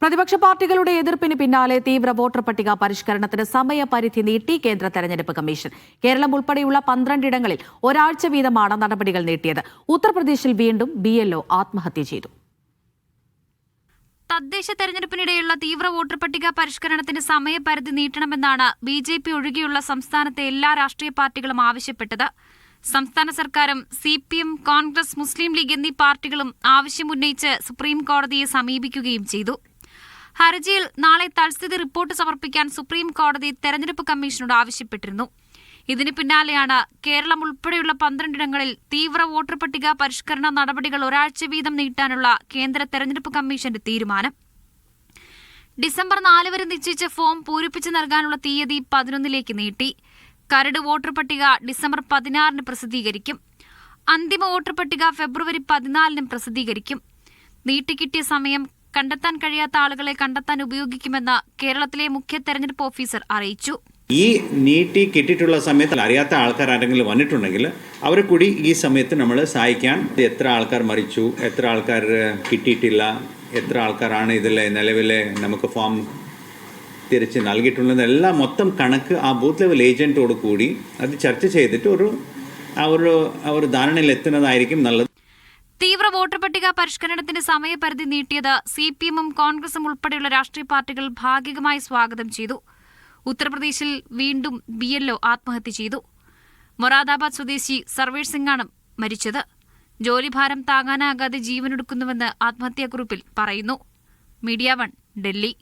പ്രതിപക്ഷ പാർട്ടികളുടെ എതിർപ്പിന് പിന്നാലെ തീവ്ര വോട്ടർ പട്ടിക പരിഷ്കരണത്തിന് സമയപരിധി നീട്ടി കേന്ദ്ര തെരഞ്ഞെടുപ്പ് കമ്മീഷൻ. കേരളം ഉൾപ്പെടെയുള്ള 12 ഇടങ്ങളിൽ ഒരാഴ്ച വീതമാണ് നടപടികൾ നീട്ടിയത്. ഉത്തർപ്രദേശിൽ വീണ്ടും BLO ആത്മഹത്യ ചെയ്തു. തദ്ദേശ തെരഞ്ഞെടുപ്പിനിടെയുള്ള തീവ്ര വോട്ടർ പട്ടിക പരിഷ്കരണത്തിന് സമയപരിധി നീട്ടണമെന്നാണ് BJP ഒഴികെയുള്ള സംസ്ഥാനത്തെ എല്ലാ രാഷ്ട്രീയ പാർട്ടികളും ആവശ്യപ്പെട്ടത്. സംസ്ഥാന സർക്കാരും CPM, കോൺഗ്രസ്, മുസ്ലിം ലീഗ് എന്നീ പാർട്ടികളും ആവശ്യമുന്നയിച്ച് സുപ്രീം കോടതിയെ സമീപിക്കുകയും ചെയ്തു. ഹർജിയിൽ നാളെ തൽസ്ഥിതി റിപ്പോർട്ട് സമർപ്പിക്കാൻ സുപ്രീം കോടതി തെരഞ്ഞെടുപ്പ് കമ്മീഷനോട് ആവശ്യപ്പെട്ടിരുന്നു. ഇതിന് പിന്നാലെയാണ് കേരളം ഉൾപ്പെടെയുള്ള 12 ഇടങ്ങളിൽ തീവ്ര വോട്ടർ പട്ടിക പരിഷ്കരണ നടപടികൾ ഒരാഴ്ച വീതം നീട്ടാനുള്ള കേന്ദ്ര തെരഞ്ഞെടുപ്പ് കമ്മീഷന്റെ തീരുമാനം. ഡിസംബർ 4 വരെ നിശ്ചയിച്ച ഫോം പൂരിപ്പിച്ച് നൽകാനുള്ള തീയതി 11ലേക്ക് നീട്ടി. കരട് വോട്ടർ പട്ടിക ഡിസംബർ 16 പ്രസിദ്ധീകരിക്കും. അന്തിമ വോട്ടർ പട്ടിക ഫെബ്രുവരി 14 പ്രസിദ്ധീകരിക്കും. നീട്ടിക്കിട്ടിയ സമയം കണ്ടെത്താൻ കഴിയാത്ത ആളുകളെ കണ്ടെത്താൻ ഉപയോഗിക്കുമെന്ന് കേരളത്തിലെ മുഖ്യ തെരഞ്ഞെടുപ്പ് ഓഫീസർ അറിയിച്ചു. ഈ നീട്ടി കിട്ടിയിട്ടുള്ള സമയത്ത് അറിയാത്ത ആൾക്കാർ ആരെങ്കിലും വന്നിട്ടുണ്ടെങ്കിൽ അവരെ കൂടി ഈ സമയത്ത് നമ്മൾ സഹായിക്കാൻ, എത്ര ആൾക്കാർ മരിച്ചു, എത്ര ആൾക്കാർ കിട്ടിയിട്ടില്ല, എത്ര ആൾക്കാരാണ് ഇതിൽ നിലവിലെ നമുക്ക് ഫോം തിരിച്ച് നൽകിയിട്ടുള്ളത്, എല്ലാം മൊത്തം കണക്ക് ആ ബൂത്ത് ലെവൽ ഏജൻറ്റോട് കൂടി അത് ചർച്ച ചെയ്തിട്ട് ഒരു ധാരണയിൽ എത്തുന്നതായിരിക്കും നല്ലത്. തീവ്ര വോട്ടർ പട്ടിക പരിഷ്കരണത്തിന്റെ സമയപരിധി നീട്ടിയത് CPM-ഉം കോൺഗ്രസും ഉൾപ്പെടെയുള്ള രാഷ്ട്രീയ പാർട്ടികൾ ഭാഗികമായി സ്വാഗതം ചെയ്തു. ഉത്തർപ്രദേശിൽ വീണ്ടും BLO ആത്മഹത്യ ചെയ്തു. മൊറാദാബാദ് സ്വദേശി സർവേഷ് സിംഗാണ് മരിച്ചത്. ജോലിഭാരം താങ്ങാനാകാതെ ജീവനൊടുക്കുന്നുവെന്ന് ആത്മഹത്യാക്കുറിപ്പിൽ പറയുന്നു. മീഡിയ 1, ഡൽഹി.